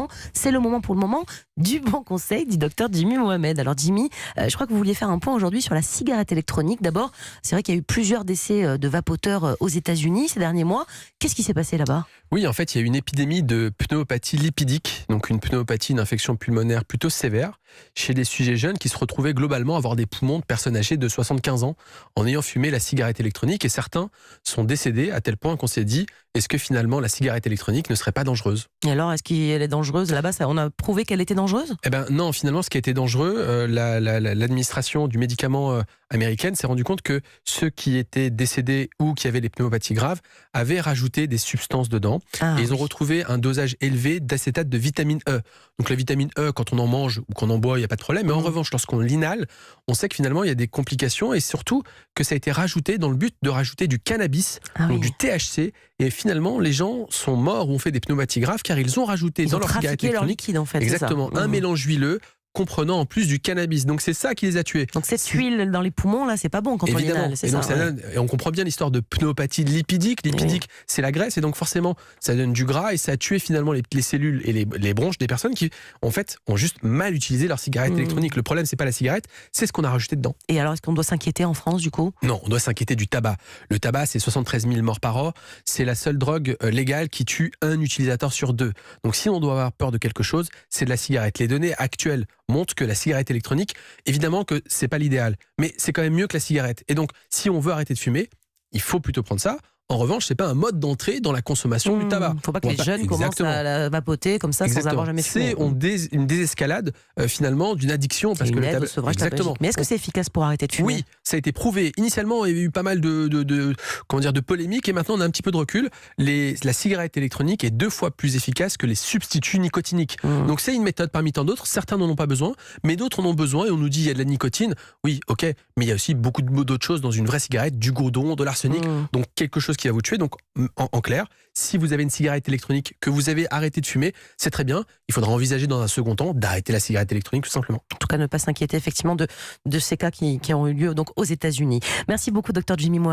temps. C'est le moment pour le moment du bon conseil du docteur Jimmy Mohamed. Alors Jimmy, je crois que vous vouliez faire un point aujourd'hui sur la cigarette électronique. D'abord, c'est vrai qu'il y a eu plusieurs décès de vapoteurs aux États-Unis ces derniers mois. Qu'est-ce qui s'est passé là-bas ? Oui, en fait, il y a eu une épidémie de pneumopathie lipidique, donc une pneumopathie, une infection pulmonaire plutôt sévère, chez des sujets jeunes qui se retrouvaient globalement à avoir des poumons de personnes âgées de 75 ans en ayant fumé la cigarette électronique. Et certains sont décédés à tel point qu'on s'est dit, est-ce que finalement la cigarette électronique ne serait pas dangereuse ? Et alors, est-ce qu'elle est dangereuse là-bas ? On a prouvé qu'elle était dangereuse ? Eh ben non, finalement, ce qui a été dangereux, l'administration du médicament américaine s'est rendu compte que ceux qui étaient décédés ou qui avaient des pneumopathies graves avaient rajouté des substances dedans. Et ils ont retrouvé un dosage élevé d'acétate de vitamine E. Donc la vitamine E, quand on en mange ou qu'on en boit, il n'y a pas de problème. Mais en revanche, lorsqu'on l'inhale, on sait que finalement, il y a des complications et surtout que ça a été rajouté dans le but de rajouter du cannabis, donc du THC. Et finalement, les gens sont morts ou ont fait des pneumopathies graves car ils ont rajouté dans leur cigarette électronique liquide, en fait, exactement un mélange huileux comprenant en plus du cannabis. Donc c'est ça qui les a tués. Donc cette huile dans les poumons, là, c'est pas bon quand on l'inhale, c'est et ça. Donc ça donne, et on comprend bien l'histoire de pneumopathie lipidique. Lipidique, c'est la graisse, et donc forcément, ça donne du gras, et ça a tué finalement les cellules et les bronches des personnes qui, en fait, ont juste mal utilisé leur cigarette électronique. Le problème, c'est pas la cigarette, c'est ce qu'on a rajouté dedans. Et alors, est-ce qu'on doit s'inquiéter en France, du coup ? Non, on doit s'inquiéter du tabac. Le tabac, c'est 73 000 morts par an. C'est la seule drogue légale qui tue un utilisateur sur 2. Donc si on doit avoir peur de quelque chose, c'est de la cigarette. Les données actuelles montrent que la cigarette électronique, évidemment que c'est pas l'idéal, mais c'est quand même mieux que la cigarette. Et donc, si on veut arrêter de fumer, il faut plutôt prendre ça. En revanche, c'est pas un mode d'entrée dans la consommation du tabac. Faut pas que les jeunes commencent à la vapoter comme ça sans avoir jamais fumé. C'est une désescalade finalement d'une addiction parce que le tabac. Exactement. Mais est-ce que c'est efficace pour arrêter de fumer ? Oui, ça a été prouvé. Initialement, il y a eu pas mal de polémiques et maintenant on a un petit peu de recul. La cigarette électronique est 2 fois plus efficace que les substituts nicotiniques. Donc c'est une méthode parmi tant d'autres. Certains n'en ont pas besoin, mais d'autres en ont besoin et on nous dit il y a de la nicotine. Oui, ok, mais il y a aussi beaucoup d'autres choses dans une vraie cigarette, du goudron, de l'arsenic, donc quelque chose qui va vous tuer. Donc en clair, si vous avez une cigarette électronique, que vous avez arrêté de fumer, c'est très bien. Il faudra envisager dans un second temps d'arrêter la cigarette électronique tout simplement. En tout cas, ne pas s'inquiéter effectivement de ces cas qui ont eu lieu donc aux États-Unis. Merci beaucoup, docteur Jimmy Mohamed.